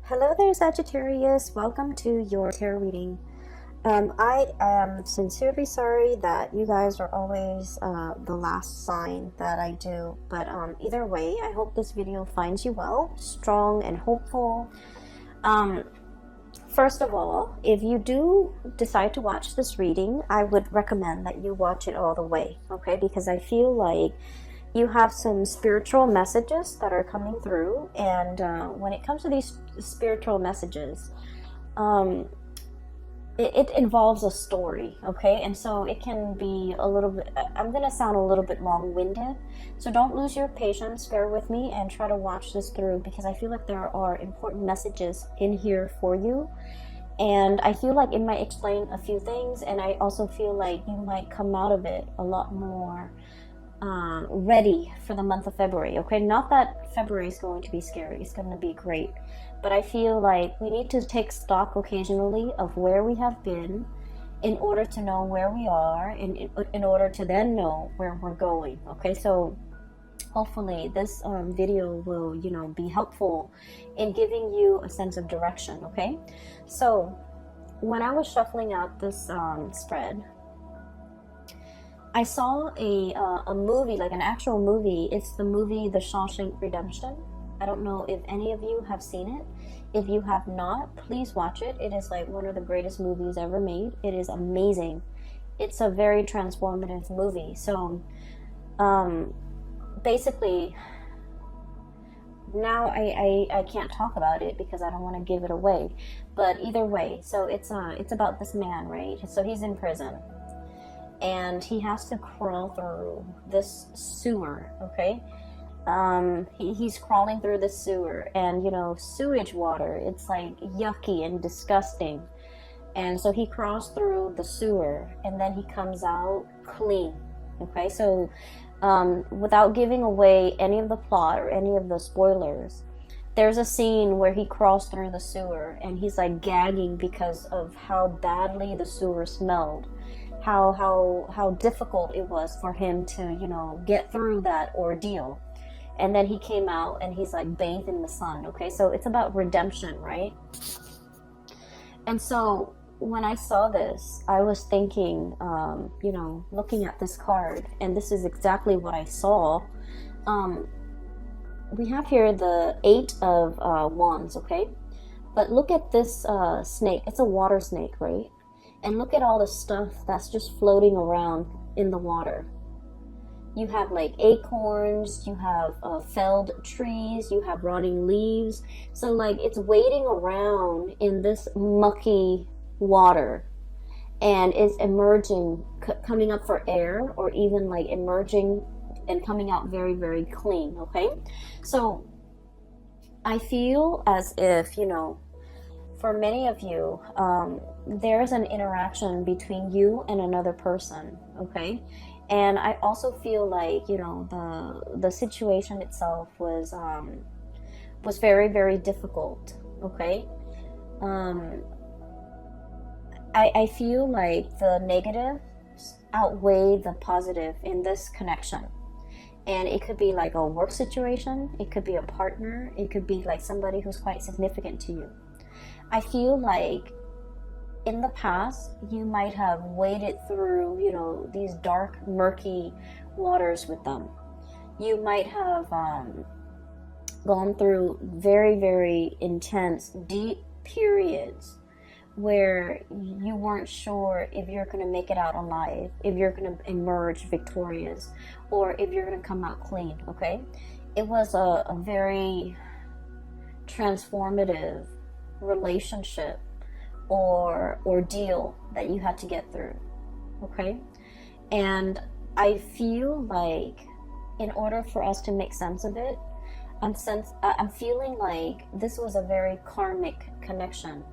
Hello there, Sagittarius. Welcome to your tarot reading. I am sincerely sorry that you guys are always the last sign that I do. But either way, I hope this video finds you well, strong and hopeful. First of all, if you do decide to watch this reading, I would recommend that you watch it all the way, okay? Because I feel like you have some spiritual messages that are coming through, and when it comes to these spiritual messages, it involves a story, okay? And so it can be a little bit, I'm gonna sound a little bit long-winded, so don't lose your patience, bear with me and try to watch this through, because I feel like there are important messages in here for you, and I feel like it might explain a few things, and I also feel like you might come out of it a lot more ready for the month of February, okay? Not that February is going to be scary, it's going to be great, but I feel like we need to take stock occasionally of where we have been in order to know where we are, and in order to then know where we're going, okay? So hopefully this video will, be helpful in giving you a sense of direction, okay? So when I was shuffling out this spread, I saw a movie, like an actual movie. It's the movie The Shawshank Redemption. I don't know if any of you have seen it. If you have not, please watch it. It is like one of the greatest movies ever made. It is amazing. It's a very transformative movie. So basically, now I can't talk about it because I don't want to give it away. But either way, so it's about this man, right? So he's in prison, and he has to crawl through this sewer, okay? He's crawling through the sewer, and sewage water, it's like yucky and disgusting. And so he crawls through the sewer, and then he comes out clean, okay? So without giving away any of the plot or any of the spoilers, there's a scene where he crawls through the sewer, and he's like gagging because of how badly the sewer smelled. How difficult it was for him to get through that ordeal. And then he came out and he's like bathed in the sun, okay? So it's about redemption, right? And so when I saw this, I was thinking, looking at this card, and this is exactly what I saw. We have here the 8 of Wands, okay? But look at this snake. It's a water snake, right? And look at all the stuff that's just floating around in the water. You have like acorns, you have felled trees, you have rotting leaves. So like it's waiting around in this mucky water, and it's emerging, coming up for air, or even like emerging and coming out very, very clean, okay? So I feel as if, for many of you, there's an interaction between you and another person, okay? And I also feel like, the situation itself was very, very difficult, okay? I feel like the negative outweigh the positive in this connection. And it could be like a work situation, it could be a partner, it could be like somebody who's quite significant to you. I feel like in the past, you might have waded through, these dark, murky waters with them. You might have gone through very, very intense, deep periods where you weren't sure if you're going to make it out alive, if you're going to emerge victorious, or if you're going to come out clean, okay? It was a very transformative relationship or ordeal that you had to get through, okay? And I feel like in order for us to make sense of it, I'm feeling like this was a very karmic connection,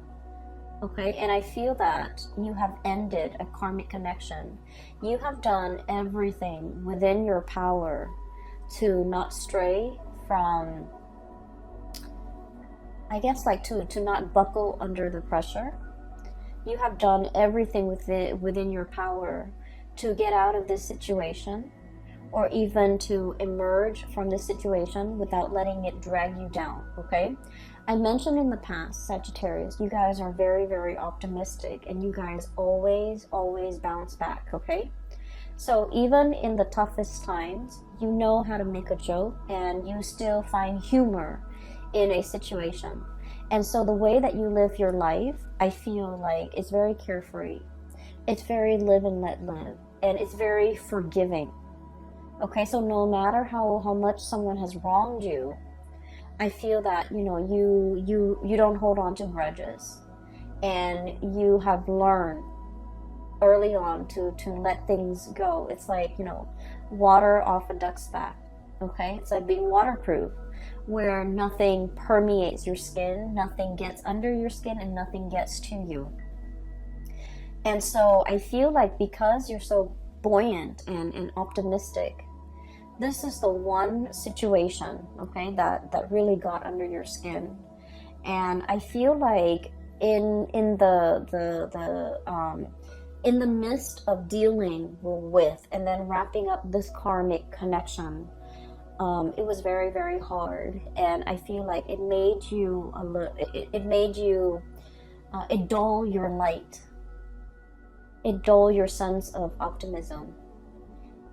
okay? And I feel that you have ended a karmic connection. You have done everything within your power to not stray from, I guess, like to not buckle under the pressure. You have done everything within your power to get out of this situation, or even to emerge from this situation without letting it drag you down, okay? I mentioned in the past, Sagittarius, you guys are very, very optimistic, and you guys always, always bounce back, okay? So even in the toughest times, you know how to make a joke, and you still find humor in a situation. And so the way that you live your life, I feel like it's very carefree. It's very live and let live, and it's very forgiving. Okay, so no matter how much someone has wronged you, I feel that, you know, you don't hold on to grudges, and you have learned early on to let things go. It's like, you know, water off a duck's back. Okay, it's like being waterproof, where nothing permeates your skin, nothing gets under your skin, and nothing gets to you. And so I feel like because you're so buoyant and optimistic, this is the one situation, okay, that really got under your skin. And I feel like in the midst of dealing with and then wrapping up this karmic connection, it was very, very hard. And I feel like it made you it dull your light. It dull your sense of optimism.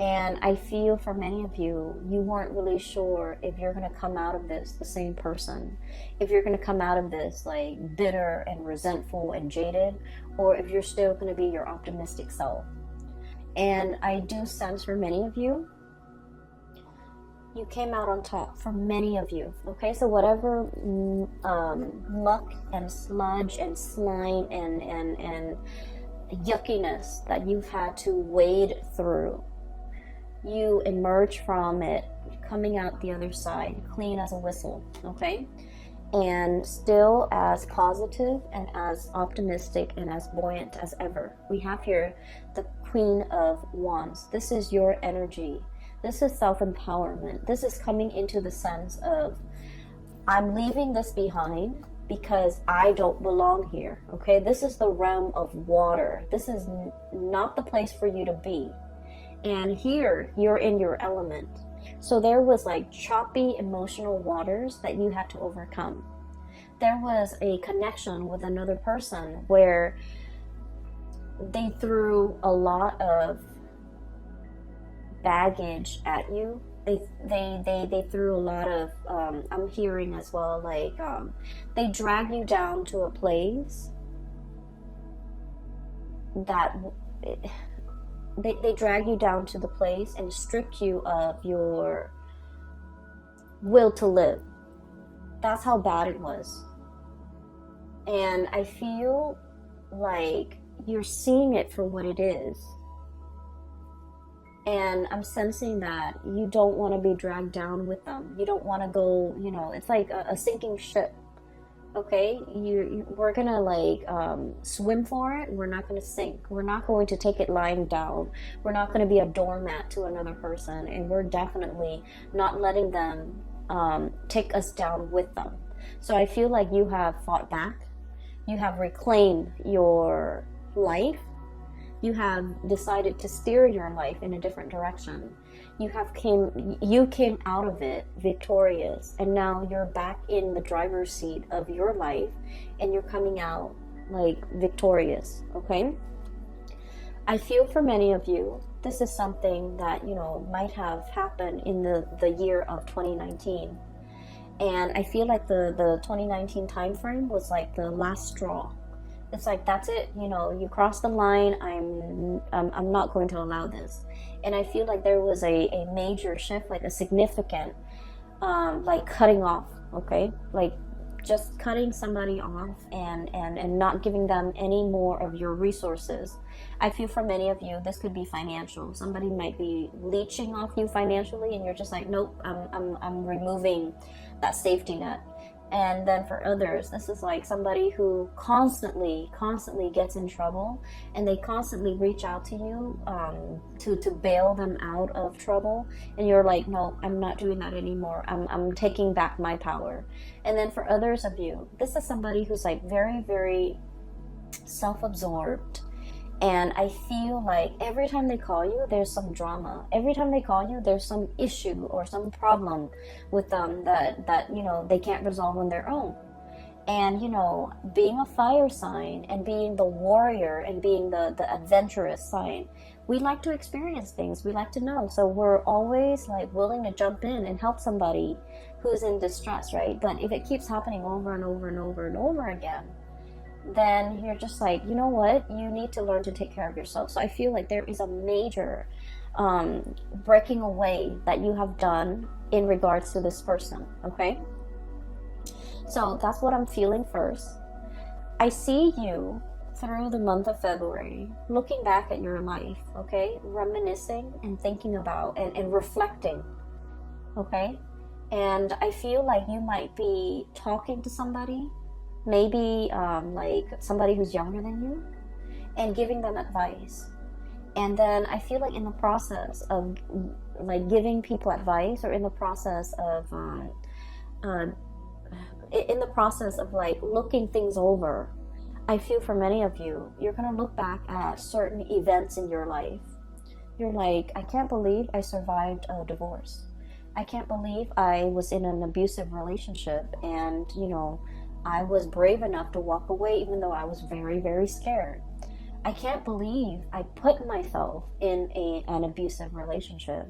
And I feel for many of you, you weren't really sure if you're going to come out of this the same person, if you're going to come out of this like bitter and resentful and jaded, or if you're still going to be your optimistic self. And I do sense for many of you, you came out on top. For many of you, okay? So whatever muck and sludge and slime and yuckiness that you've had to wade through, you emerge from it coming out the other side clean as a whistle, okay? And still as positive and as optimistic and as buoyant as ever. We have here the Queen of Wands. This is your energy. This is self-empowerment. This is coming into the sense of, I'm leaving this behind because I don't belong here, okay? This is the realm of water. This is not the place for you to be. And here, you're in your element. So there was like choppy emotional waters that you had to overcome. There was a connection with another person where they threw a lot of baggage at you. They threw a lot of, I'm hearing as well, like, they drag you down to a place that... They drag you down to the place and stripped you of your will to live. That's how bad it was. And I feel like you're seeing it for what it is. And I'm sensing that you don't want to be dragged down with them. You don't want to go, you know, it's like a sinking ship. Okay, we're gonna like swim for it. We're not gonna sink. We're not going to take it lying down. We're not gonna be a doormat to another person, and we're definitely not letting them take us down with them. So I feel like you have fought back. You have reclaimed your life. You have decided to steer your life in a different direction. You came out of it victorious, and now you're back in the driver's seat of your life, and you're coming out like victorious, okay? I feel for many of you, this is something that, you know, might have happened in the year of 2019. And I feel like the 2019 time frame was like the last straw. It's like, that's it, you know, you crossed the line, I'm not going to allow this. And I feel like there was a major shift, like a significant, like cutting off, okay? Like just cutting somebody off and not giving them any more of your resources. I feel for many of you, this could be financial. Somebody might be leeching off you financially, and you're just like, nope, I'm removing that safety net. And then for others, this is like somebody who constantly gets in trouble, and they constantly reach out to you to bail them out of trouble. And you're like, no, I'm not doing that anymore. I'm taking back my power. And then for others of you, this is somebody who's like very, very self-absorbed And I feel like every time they call you, there's some drama. Every time they call you, there's some issue or some problem with them that you know, they can't resolve on their own. And, you know, being a fire sign and being the warrior and being the adventurous sign, we like to experience things. We like to know. So we're always like willing to jump in and help somebody who's in distress, right? But if it keeps happening over and over and over and over again, then you're just like, you know what? You need to learn to take care of yourself. So I feel like there is a major breaking away that you have done in regards to this person, okay? So that's what I'm feeling first. I see you through the month of February, looking back at your life, okay? Reminiscing and thinking about and reflecting, okay? And I feel like you might be talking to somebody, maybe like somebody who's younger than you, and giving them advice. And then I feel like in the process of like giving people advice, or in the process of like looking things over, I feel for many of you, you're going to look back at certain events in your life. You're like, I can't believe I survived a divorce. I can't believe I was in an abusive relationship, and, you know, I was brave enough to walk away even though I was very, very scared. I can't believe I put myself in an abusive relationship.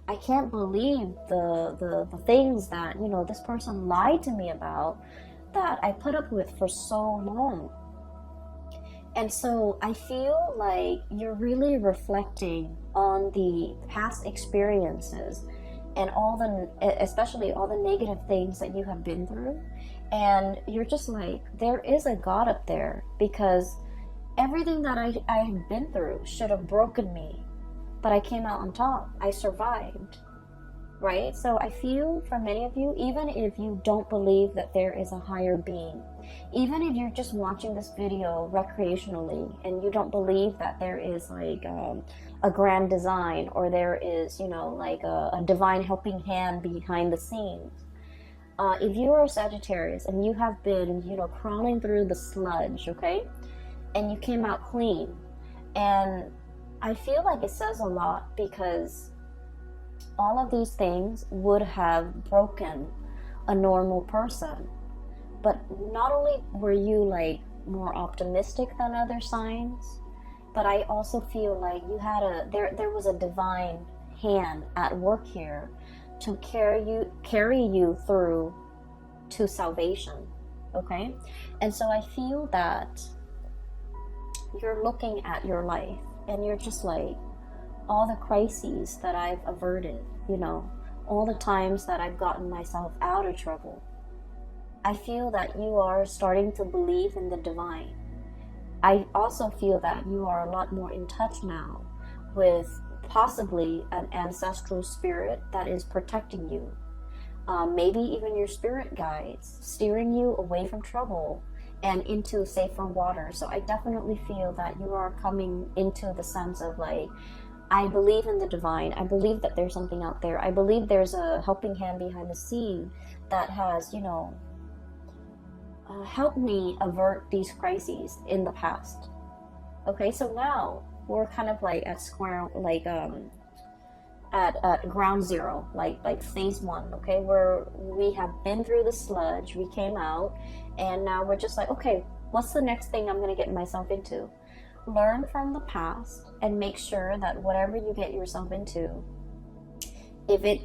I can't believe the things that, you know, this person lied to me about, that I put up with for so long. And so I feel like you're really reflecting on the past experiences and especially all the negative things that you have been through. And you're just like, there is a God up there, because everything that I have been through should have broken me, but I came out on top. I survived, right? So I feel for many of you, even if you don't believe that there is a higher being, even if you're just watching this video recreationally and you don't believe that there is like a grand design, or there is, you know, like a divine helping hand behind the scenes, if you are a Sagittarius and you have been, you know, crawling through the sludge, okay, and you came out clean, and I feel like it says a lot, because all of these things would have broken a normal person. But not only were you like more optimistic than other signs, but I also feel like you had there was a divine hand at work here to carry you through to salvation, okay? And so I feel that you're looking at your life and you're just like, all the crises that I've averted, you know, all the times that I've gotten myself out of trouble. I feel that you are starting to believe in the divine. I also feel that you are a lot more in touch now with possibly an ancestral spirit that is protecting you. Maybe even your spirit guides, steering you away from trouble and into safer water. So I definitely feel that you are coming into the sense of like, I believe in the divine. I believe that there's something out there. I believe there's a helping hand behind the scene that has, you know, helped me avert these crises in the past. Okay, so now we're kind of like at square, like at ground zero, like phase one. Okay, where we have been through the sludge, we came out, and now we're just like, okay, what's the next thing I'm gonna get myself into? Learn from the past and make sure that whatever you get yourself into, if it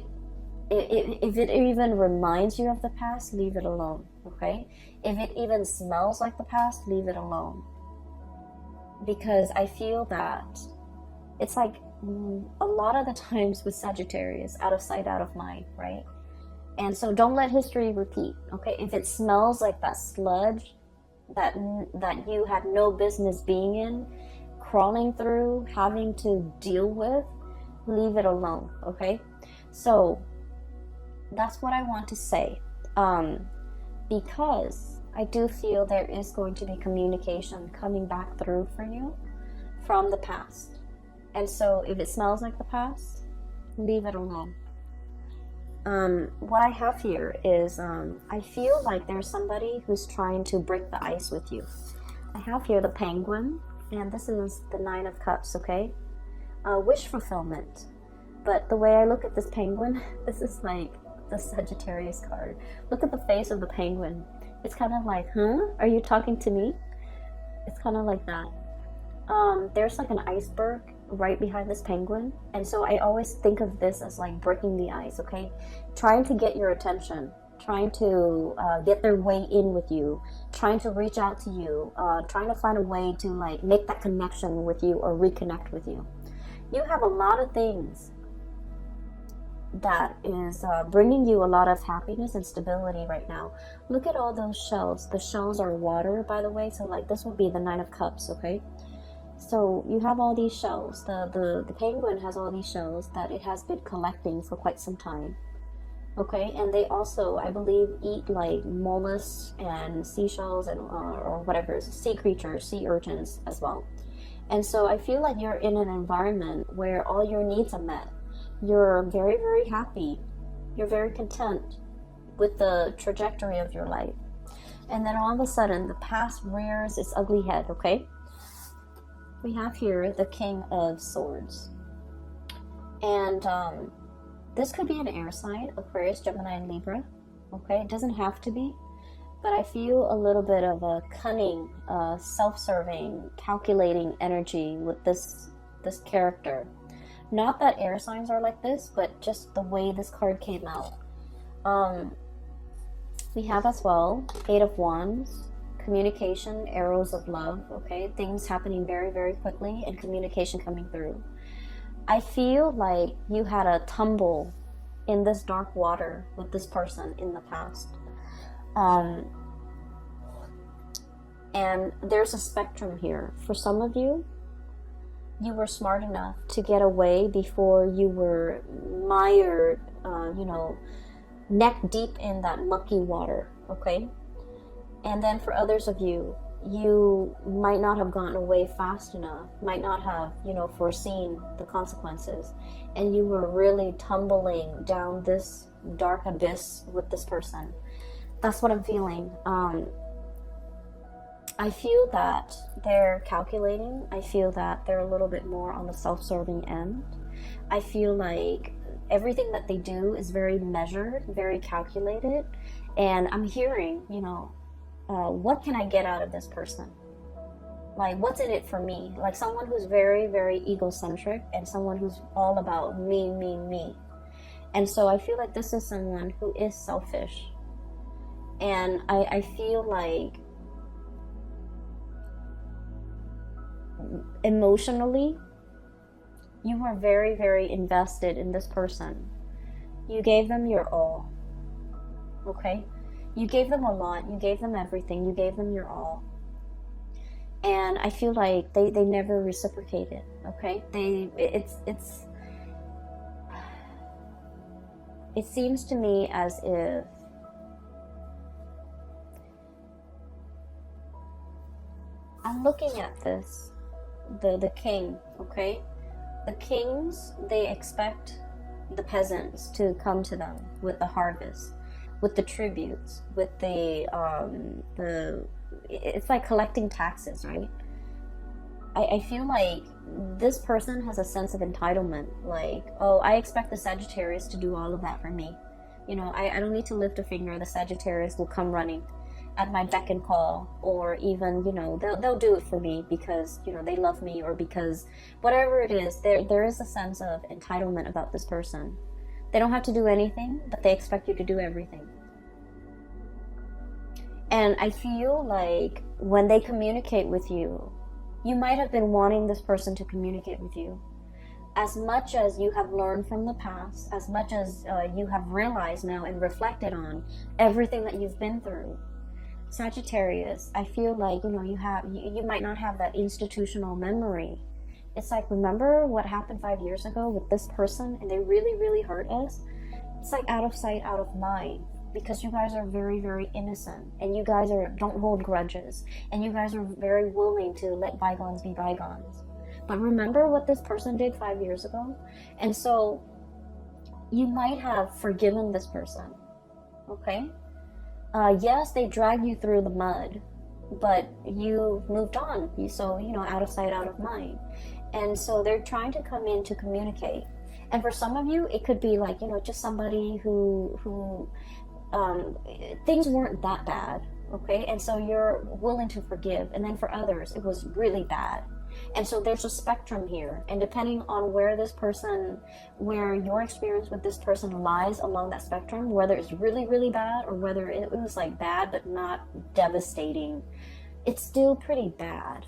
even reminds you of the past, leave it alone, okay? If it even smells like the past, leave it alone. Because I feel that it's like a lot of the times with Sagittarius, out of sight, out of mind, right? And so don't let history repeat, okay? If it smells like that sludge that you had no business being in, crawling through, having to deal with, leave it alone, okay? So that's what I want to say, because I do feel there is going to be communication coming back through for you from the past. And so if it smells like the past, leave it alone. What I have here is I feel like there's somebody who's trying to break the ice with you. I have here the penguin, And this is the Nine of Cups, okay? Wish fulfillment. But the way I look at this penguin, this is like the Sagittarius card. Look at the face of the penguin. It's kind of like, huh? Are you talking to me? It's kind of like that. There's like an iceberg right behind this penguin. And so I always think of this as like breaking the ice, okay? Trying to get your attention. Trying to get their way in with you. Trying to reach out to you. Trying to find a way to like make that connection with you or reconnect with you. You have a lot of things that is bringing you a lot of happiness and stability right now. Look at all those shells. The shells are water, by the way, so like this would be the Nine of Cups, okay? So you have all these shells. The penguin has all these shells that it has been collecting for quite some time, okay? And they also, I believe, eat like mollusks and seashells and or whatever, sea creatures, sea urchins as well. And so I feel like you're in an environment where all your needs are met. You're very, very happy. You're very content with the trajectory of your life. And then all of a sudden, the past rears its ugly head, okay? We have here the King of Swords. And this could be an air sign, Aquarius, Gemini, and Libra, okay? It doesn't have to be. But I feel a little bit of a cunning, self-serving, calculating energy with this character. Not that air signs are like this, but just the way this card came out. We have as well Eight of Wands, communication, arrows of love, okay? Things happening very, very quickly and communication coming through. I feel like you had a tumble in this dark water with this person in the past. And there's a spectrum here. For some of you, you were smart enough to get away before you were mired, neck deep in that mucky water, okay? And then for others of you, you might not have gotten away fast enough, might not have, foreseen the consequences, and you were really tumbling down this dark abyss with this person. That's what I'm feeling. I feel that they're calculating. I feel that they're a little bit more on the self-serving end. I feel like everything that they do is very measured, very calculated. And I'm hearing, what can I get out of this person? Like, what's in it for me? Like someone who's very, very egocentric and someone who's all about me, me, me. And so I feel like this is someone who is selfish. And I feel like emotionally, you were very, very invested in this person. You gave them your all, okay? You gave them a lot. You gave them everything. You gave them your all. And I feel like they never reciprocated, okay? It seems to me as if I'm looking at this. The king, okay? The kings, they expect the peasants to come to them with the harvest, with the tributes, with it's like collecting taxes, right? I feel like this person has a sense of entitlement, like, oh, I expect the Sagittarius to do all of that for me. I don't need to lift a finger, the Sagittarius will come running at my beck and call, or even, they'll do it for me because, they love me, or because whatever it is, there is a sense of entitlement about this person. They don't have to do anything, but they expect you to do everything. And I feel like when they communicate with you, you might have been wanting this person to communicate with you. As much as you have learned from the past, as much as you have realized now and reflected on everything that you've been through, Sagittarius, I feel like, you might not have that institutional memory. It's like, remember what happened 5 years ago with this person and they really, really hurt us? It's like out of sight, out of mind, because you guys are very, very innocent, and you guys don't hold grudges, and you guys are very willing to let bygones be bygones. But remember what this person did 5 years ago? And so you might have forgiven this person, okay? Yes, they dragged you through the mud, but you moved on. So, out of sight, out of mind. And so they're trying to come in to communicate. And for some of you, it could be like, just somebody who things weren't that bad, okay? And so you're willing to forgive. And then for others, it was really bad. And so there's a spectrum here. And depending on where your experience with this person lies along that spectrum, whether it's really, really bad or whether it was like bad but not devastating, it's still pretty bad.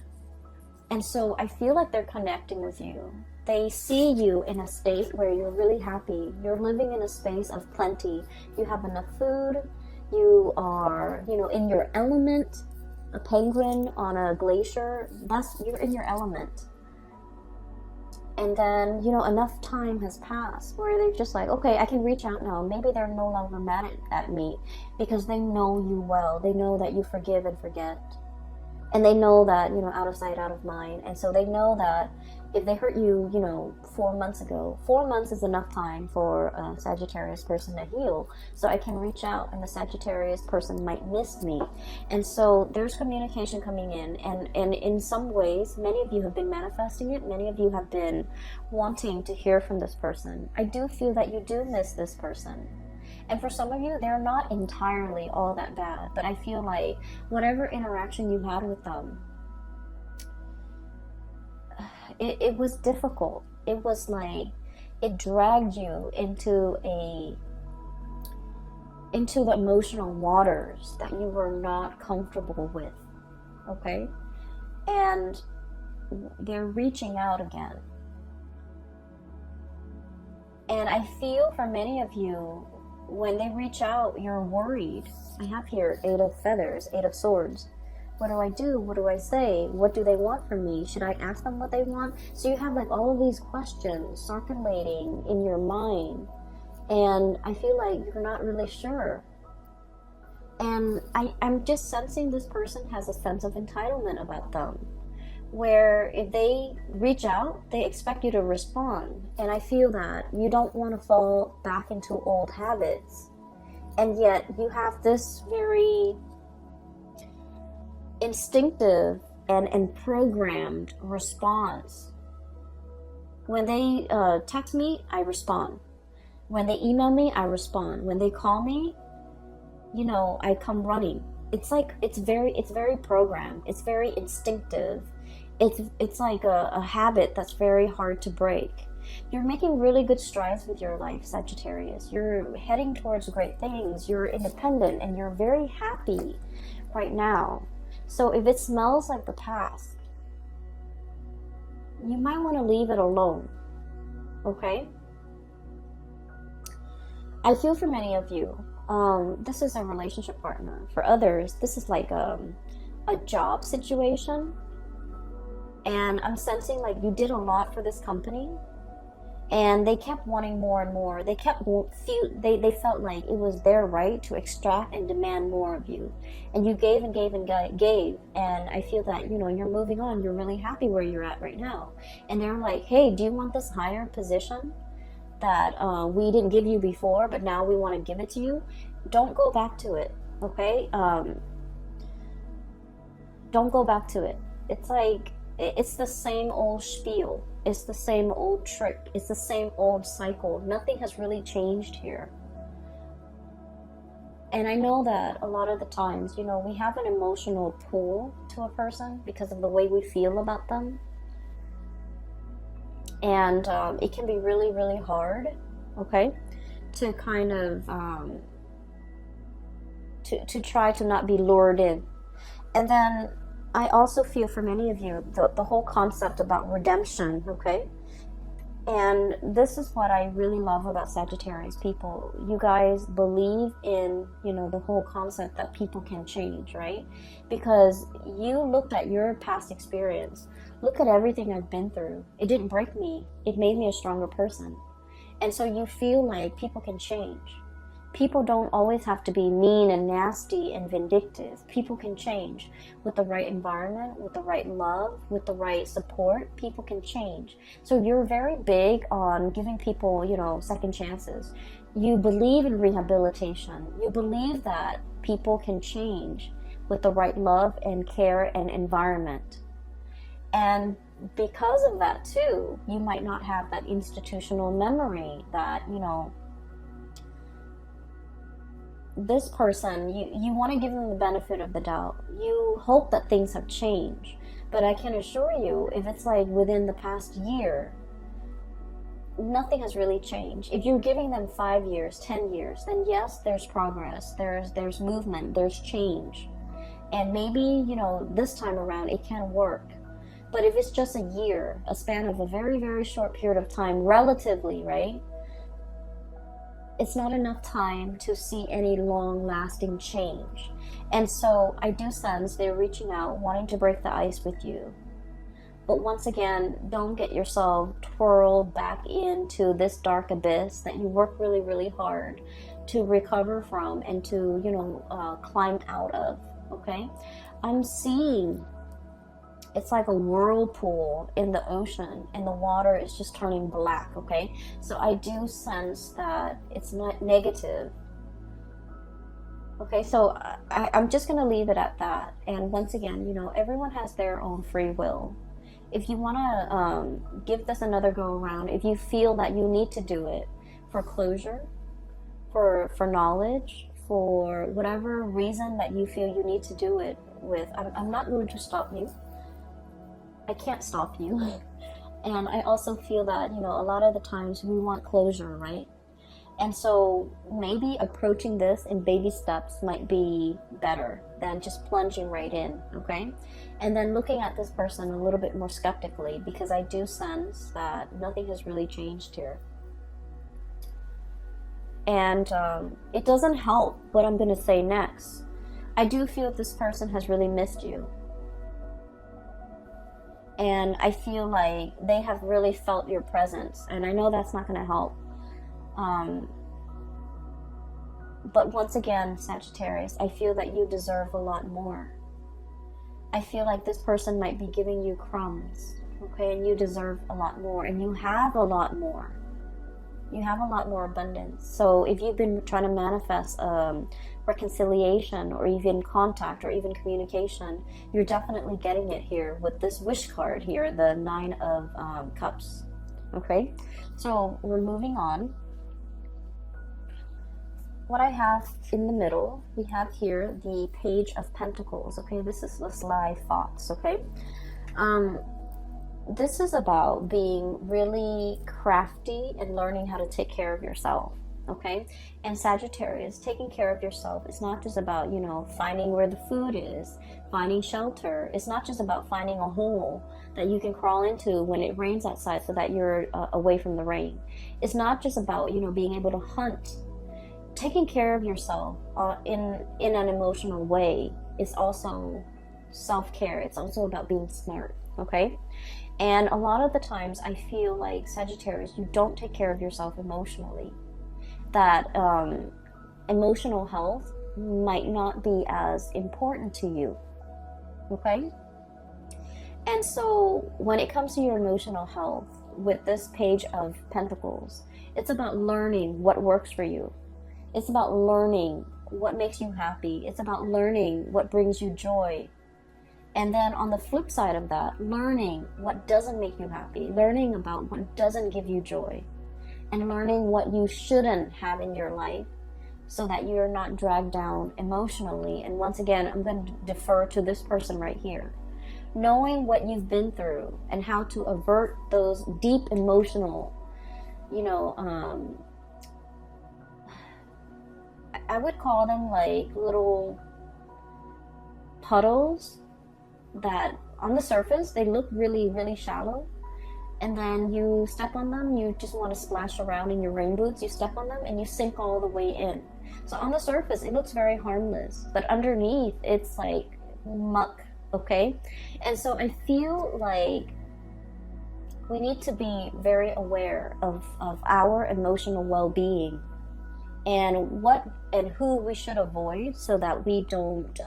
And so I feel like they're connecting with you. They see you in a state where you're really happy. You're living in a space of plenty. You have enough food. You are, in your element. A penguin on a glacier, you're in your element. And then, enough time has passed where they're just like, okay, I can reach out now. Maybe they're no longer mad at me because they know you well. They know that you forgive and forget. And they know that, out of sight, out of mind. And so they know that if they hurt you, 4 months ago, 4 months is enough time for a Sagittarius person to heal. So I can reach out and the Sagittarius person might miss me. And so there's communication coming in. And in some ways, many of you have been manifesting it. Many of you have been wanting to hear from this person. I do feel that you do miss this person. And for some of you, they're not entirely all that bad. But I feel like whatever interaction you had with them, it was difficult. It was like it dragged you into the emotional waters that you were not comfortable with. Okay? And they're reaching out again. And I feel for many of you, when they reach out, you're worried. I have here 8 of feathers, 8 of swords. What do I do? What do I say? What do they want from me? Should I ask them what they want? So you have like all of these questions circulating in your mind. And I feel like you're not really sure. And I'm just sensing this person has a sense of entitlement about them. Where if they reach out, they expect you to respond. And I feel that you don't want to fall back into old habits. And yet you have this very instinctive and programmed response. When they text me, I respond. When they email me, I respond. When they call me, I come running. It's like it's very programmed. It's very instinctive. It's like a habit that's very hard to break. You're making really good strides with your life, Sagittarius. You're heading towards great things. You're independent and you're very happy right now. So if it smells like the past, you might want to leave it alone. Okay? I feel for many of you, this is a relationship partner. For others, this is like a job situation. And I'm sensing like you did a lot for this company. And they kept wanting more and more. They felt like it was their right to extract and demand more of you. And you gave and gave and gave. And I feel that, you're moving on. You're really happy where you're at right now. And they're like, hey, do you want this higher position that we didn't give you before, but now we want to give it to you? Don't go back to it, okay? Don't go back to it. It's like, it's the same old spiel. It's the same old trick. It's the same old cycle. Nothing has really changed here. And I know that a lot of the times, we have an emotional pull to a person because of the way we feel about them. And it can be really, really hard, okay, to kind of, to try to not be lured in. And then I also feel for many of you, the whole concept about redemption, okay? And this is what I really love about Sagittarius people. You guys believe in, the whole concept that people can change, right? Because you looked at your past experience. Look at everything I've been through. It didn't break me. It made me a stronger person. And so you feel like people can change. People don't always have to be mean and nasty and vindictive. People can change with the right environment, with the right love, with the right support. People can change. So you're very big on giving people, second chances. You believe in rehabilitation. You believe that people can change with the right love and care and environment. And because of that too, you might not have that institutional memory that, you know, this person, you want to give them the benefit of the doubt. You hope that things have changed. But I can assure you, if it's like within the past year, nothing has really changed. If you're giving them 5 years, 10 years, then yes, there's progress, there's movement, there's change. And maybe, you know, this time around it can work. But if it's just a year, a span of a very, very short period of time, relatively, right? It's not enough time to see any long-lasting change. And so I do sense they're reaching out, wanting to break the ice with you. But once again, don't get yourself twirled back into this dark abyss that you work really, really hard to recover from and to, you know, climb out of, okay? I'm seeing it's like a whirlpool in the ocean and the water is just turning black, okay? So I do sense that it's not negative. Okay, so I'm just going to leave it at that. And once again, you know, everyone has their own free will. If you want to give this another go around, if you feel that you need to do it for closure, for knowledge, for whatever reason that you feel you need to do it with, I'm not going to stop you. I can't stop you. And I also feel that, you know, a lot of the times we want closure, right? And so maybe approaching this in baby steps might be better than just plunging right in, okay? And then looking at this person a little bit more skeptically, because I do sense that nothing has really changed here. And it doesn't help what I'm going to say next. I do feel this person has really missed you. And I feel like they have really felt your presence. And I know that's not going to help. But once again, Sagittarius, I feel that you deserve a lot more. I feel like this person might be giving you crumbs, okay? And you deserve a lot more. And you have a lot more. You have a lot more abundance. So if you've been trying to manifest reconciliation or even contact or even communication, you're definitely getting it here with this wish card here, the 9 of Cups. Okay, so we're moving on. What I have in the middle, we have here the Page of Pentacles. Okay, this is the sly thoughts. Okay, this is about being really crafty and learning how to take care of yourself. Okay, and Sagittarius, taking care of yourself is not just about, you know, finding where the food is, finding shelter. It's not just about finding a hole that you can crawl into when it rains outside so that you're away from the rain. It's not just about, you know, being able to hunt. Taking care of yourself in an emotional way is also self-care. It's also about being smart, okay? And a lot of the times I feel like, Sagittarius, you don't take care of yourself emotionally. That emotional health might not be as important to you, okay? And so when it comes to your emotional health, with this Page of Pentacles, it's about learning what works for you. It's about learning what makes you happy. It's about learning what brings you joy. And then on the flip side of that, learning what doesn't make you happy, learning about what doesn't give you joy, and learning what you shouldn't have in your life so that you're not dragged down emotionally. And once again, I'm going to defer to this person right here. Knowing what you've been through and how to avert those deep emotional, you know, I would call them like little puddles that on the surface, they look really, really shallow. And then you step on them, you just want to splash around in your rain boots, you step on them and you sink all the way in. So on the surface, it looks very harmless, but underneath, it's like muck, okay? And so I feel like we need to be very aware of our emotional well-being and what and who we should avoid so that we don't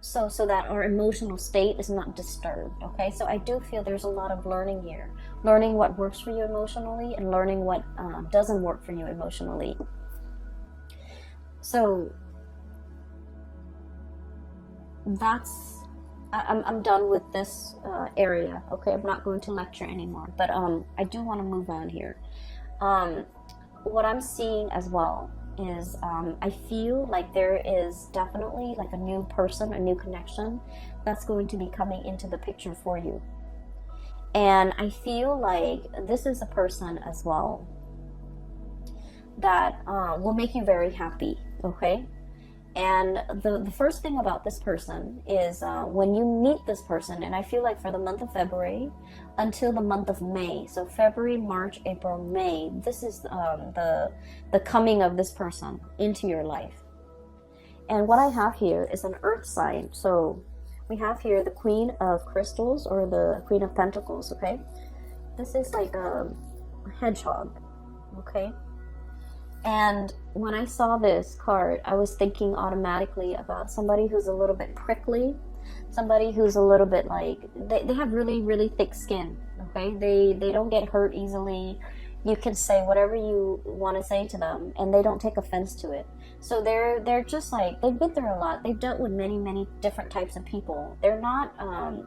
so that our emotional state is not disturbed, okay? So I do feel there's a lot of learning here. Learning what works for you emotionally and learning what doesn't work for you emotionally. So I'm done with this area. Okay, I'm not going to lecture anymore, but I do want to move on here. What I'm seeing as well is I feel like there is definitely like a new person, a new connection that's going to be coming into the picture for you. And I feel like this is a person as well that will make you very happy, okay? And the first thing about this person is when you meet this person, and I feel like for the month of February until the month of May, so February, March, April, May, this is the coming of this person into your life. And what I have here is an earth sign. So we have here the Queen of Crystals, or the Queen of Pentacles, okay? This is like a hedgehog, okay? And when I saw this card, I was thinking automatically about somebody who's a little bit prickly, somebody who's a little bit like, they have really, really thick skin, okay? They don't get hurt easily. You can say whatever you want to say to them, and they don't take offense to it. So they're just like, they've been through a lot. They've dealt with many, many different types of people. They're not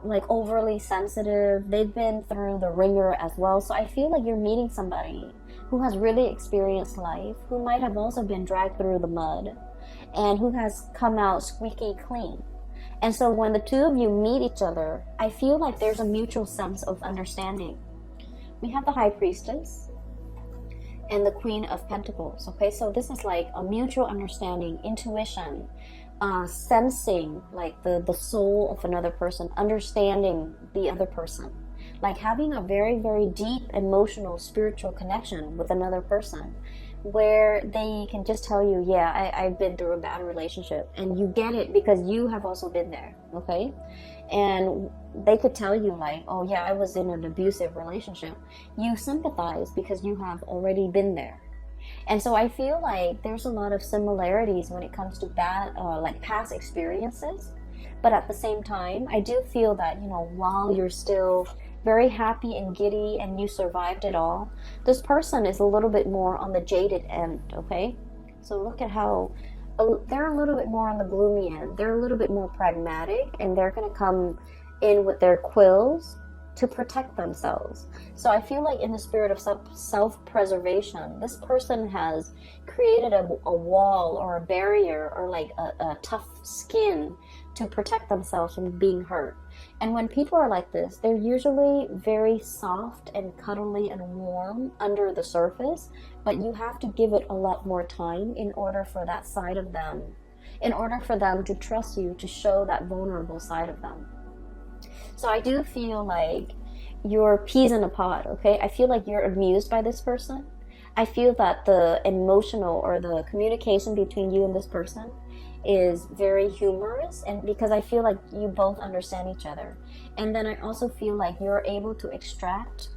like overly sensitive. They've been through the ringer as well. So I feel like you're meeting somebody who has really experienced life, who might have also been dragged through the mud, and who has come out squeaky clean. And so when the two of you meet each other, I feel like there's a mutual sense of understanding. We have the High Priestess and the Queen of Pentacles, okay? So this is like a mutual understanding, intuition, sensing like the soul of another person, understanding the other person, like having a very, very deep emotional, spiritual connection with another person, where they can just tell you, yeah, I've been through a bad relationship, and you get it because you have also been there, okay? And they could tell you like, oh yeah, I was in an abusive relationship. You sympathize because you have already been there. And so I feel like there's a lot of similarities when it comes to bad, like past experiences. But at the same time, I do feel that, you know, while you're still very happy and giddy and you survived it all, this person is a little bit more on the jaded end, okay? So look at how they're a little bit more on the gloomy end. They're a little bit more pragmatic, and they're going to come in with their quills to protect themselves. So I feel like in the spirit of self-preservation, this person has created a wall or a barrier, or like a tough skin to protect themselves from being hurt. And when people are like this, they're usually very soft and cuddly and warm under the surface, but you have to give it a lot more time in order for that side of them, in order for them to trust you, to show that vulnerable side of them. So I do feel like you're peas in a pod, okay? I feel like you're amused by this person. I feel that the emotional or the communication between you and this person is very humorous, and because I feel like you both understand each other. And then I also feel like you're able to extract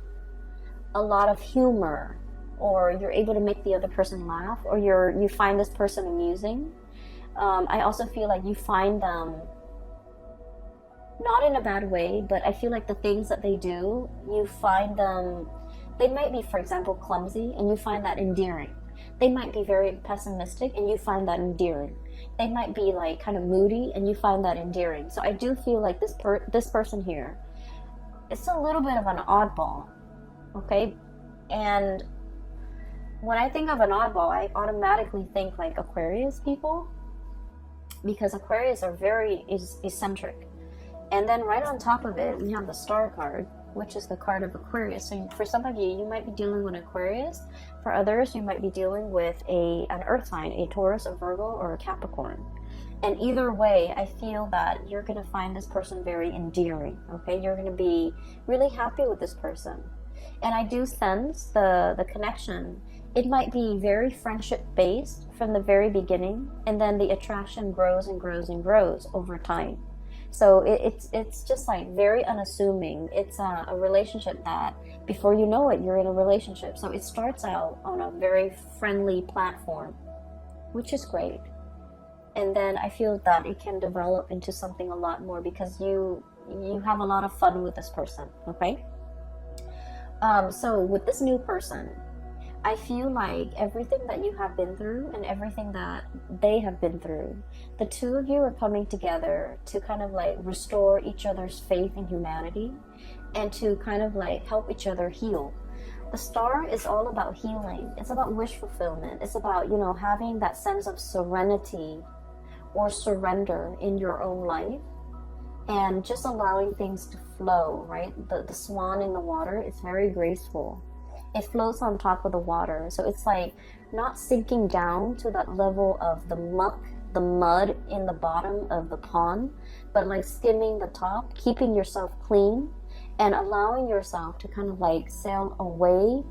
a lot of humor, or you're able to make the other person laugh, or you find this person amusing. I also feel like you find them not in a bad way, but I feel like the things that they do, you find them, they might be, for example, clumsy, and you find that endearing. They might be very pessimistic, and you find that endearing. They might be like kind of moody, and you find that endearing. So I do feel like this person here, it's a little bit of an oddball, okay? And when I think of an oddball, I automatically think like Aquarius people, because Aquarius are very eccentric. And then right on top of it, we have the Star card, which is the card of Aquarius. So for some of you, you might be dealing with Aquarius. For others, you might be dealing with an earth sign, a Taurus, a Virgo, or a Capricorn. And either way, I feel that you're going to find this person very endearing, okay? You're going to be really happy with this person. And I do sense the connection. It might be very friendship-based from the very beginning, and then the attraction grows and grows and grows over time. So it's just like very unassuming. It's a relationship that before you know it, you're in a relationship. So it starts out on a very friendly platform, which is great. And then I feel that it can develop into something a lot more because you have a lot of fun with this person, okay? So with this new person, I feel like everything that you have been through and everything that they have been through, the two of you are coming together to kind of like restore each other's faith in humanity and to kind of like help each other heal. The star is all about healing. It's about wish fulfillment. It's about, you know, having that sense of serenity or surrender in your own life and just allowing things to flow, right? The swan in the water is very graceful. It floats on top of the water. So it's like not sinking down to that level of the muck, the mud in the bottom of the pond, but like skimming the top, keeping yourself clean and allowing yourself to kind of like sail away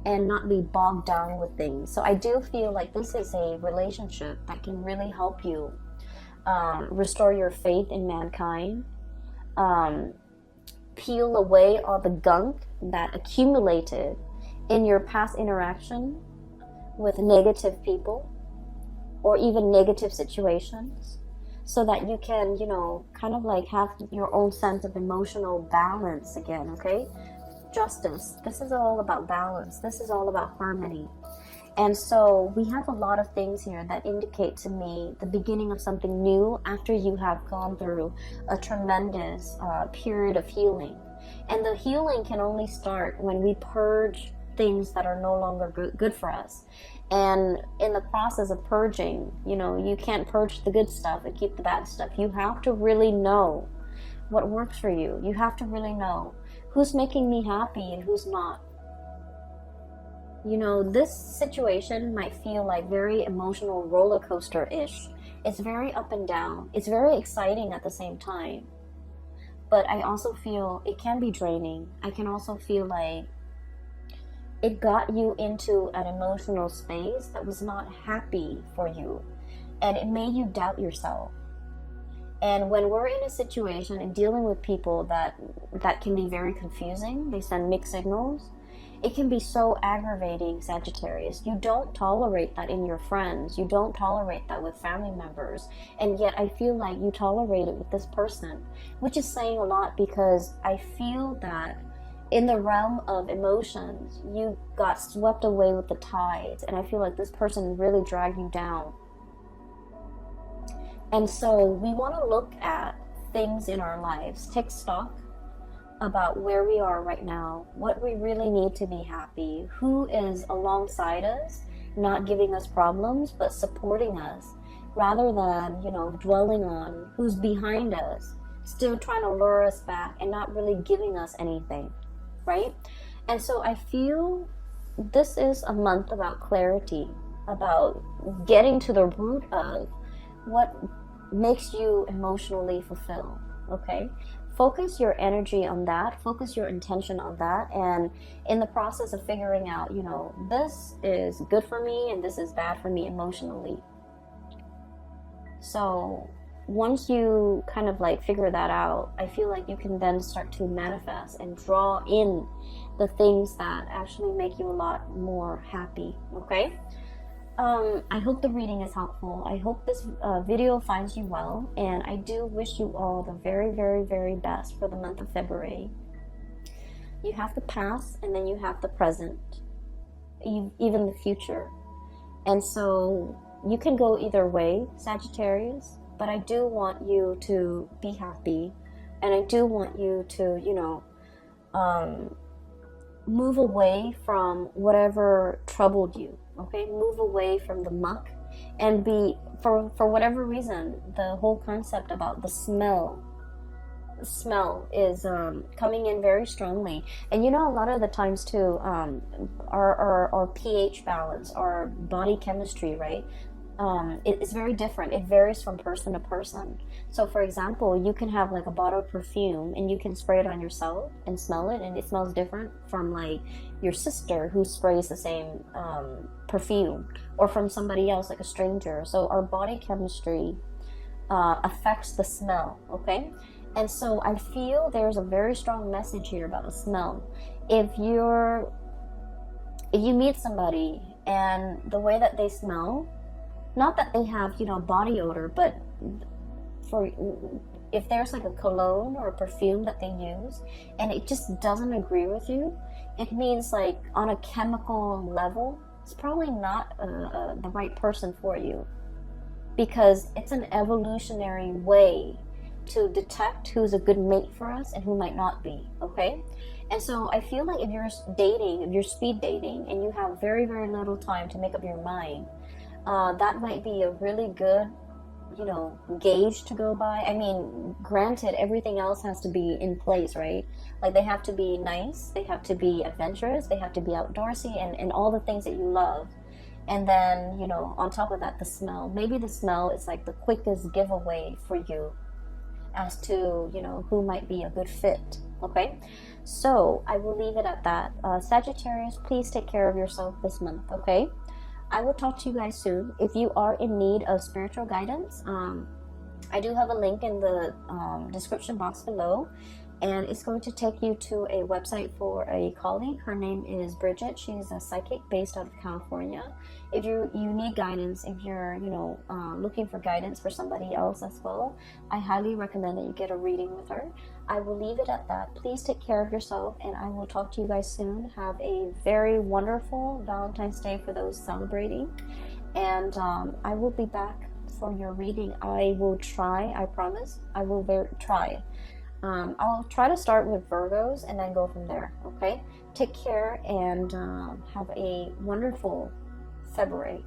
and not be bogged down with things. So I do feel like this is a relationship that can really help you restore your faith in mankind, peel away all the gunk that accumulated in your past interaction with negative people or even negative situations, so that you can, you know, kind of like have your own sense of emotional balance again, okay? Justice. This is all about balance. This is all about harmony. And so we have a lot of things here that indicate to me the beginning of something new after you have gone through a tremendous period of healing. And the healing can only start when we purge things that are no longer good for us. And in the process of purging, you know, you can't purge the good stuff and keep the bad stuff. You have to really know what works for you. You have to really know who's making me happy and who's not. You know, this situation might feel like very emotional roller coaster-ish. It's very up and down. It's very exciting at the same time. But I also feel it can be draining. I can also feel like it got you into an emotional space that was not happy for you. And it made you doubt yourself. And when we're in a situation and dealing with people that can be very confusing, they send mixed signals, it can be so aggravating, Sagittarius. You don't tolerate that in your friends. You don't tolerate that with family members. And yet I feel like you tolerate it with this person, which is saying a lot, because I feel that in the realm of emotions, you got swept away with the tides. And I feel like this person really dragged you down. And so we want to look at things in our lives, take stock about where we are right now, what we really need to be happy, who is alongside us, not giving us problems, but supporting us, rather than, you know, dwelling on who's behind us, still trying to lure us back and not really giving us anything, right? And so I feel this is a month about clarity, about getting to the root of what makes you emotionally fulfilled, okay? Focus your energy on that, focus your intention on that, and in the process of figuring out, you know, this is good for me and this is bad for me emotionally. So once you kind of like figure that out, I feel like you can then start to manifest and draw in the things that actually make you a lot more happy, okay? I hope the reading is helpful. I hope this video finds you well, and I do wish you all the very, very, very best for the month of February. You have the past, and then you have the present, even the future. And so you can go either way, Sagittarius, but I do want you to be happy, and I do want you to, you know, move away from whatever troubled you. Okay, move away from the muck, and be, for whatever reason, the whole concept about the smell is coming in very strongly. And you know, a lot of the times too, our pH balance, our body chemistry, right? It is very different. It varies from person to person. So for example, you can have like a bottle of perfume and you can spray it on yourself and smell it, and it smells different from like your sister who sprays the same perfume, or from somebody else, like a stranger. So our body chemistry affects the smell, okay? And so I feel there's a very strong message here about the smell. If you meet somebody and the way that they smell, not that they have, you know, body odor, but if there's like a cologne or a perfume that they use and it just doesn't agree with you, it means like on a chemical level, it's probably not the right person for you, because it's an evolutionary way to detect who's a good mate for us and who might not be, okay? And so I feel like if you're dating, if you're speed dating, and you have very, very little time to make up your mind, that might be a really good, you know, gauge to go by. I mean, granted, everything else has to be in place, right? Like, they have to be nice, they have to be adventurous, they have to be outdoorsy, and all the things that you love. And then, you know, on top of that, the smell. Maybe the smell is like the quickest giveaway for you as to, you know, who might be a good fit, okay? So I will leave it at that. Sagittarius, please take care of yourself this month, okay? I will talk to you guys soon. If you are in need of spiritual guidance, I do have a link in the description box below, and it's going to take you to a website for a colleague. Her name is Bridget. She's a psychic based out of California. If you need guidance, if you're, you know, looking for guidance for somebody else as well, I highly recommend that you get a reading with her. I will leave it at that. Please take care of yourself, and I will talk to you guys soon. Have a very wonderful Valentine's Day for those celebrating, and I will be back for your reading. I will try, I promise, I will try. I'll try to start with Virgos and then go from there, okay? Take care, and have a wonderful February.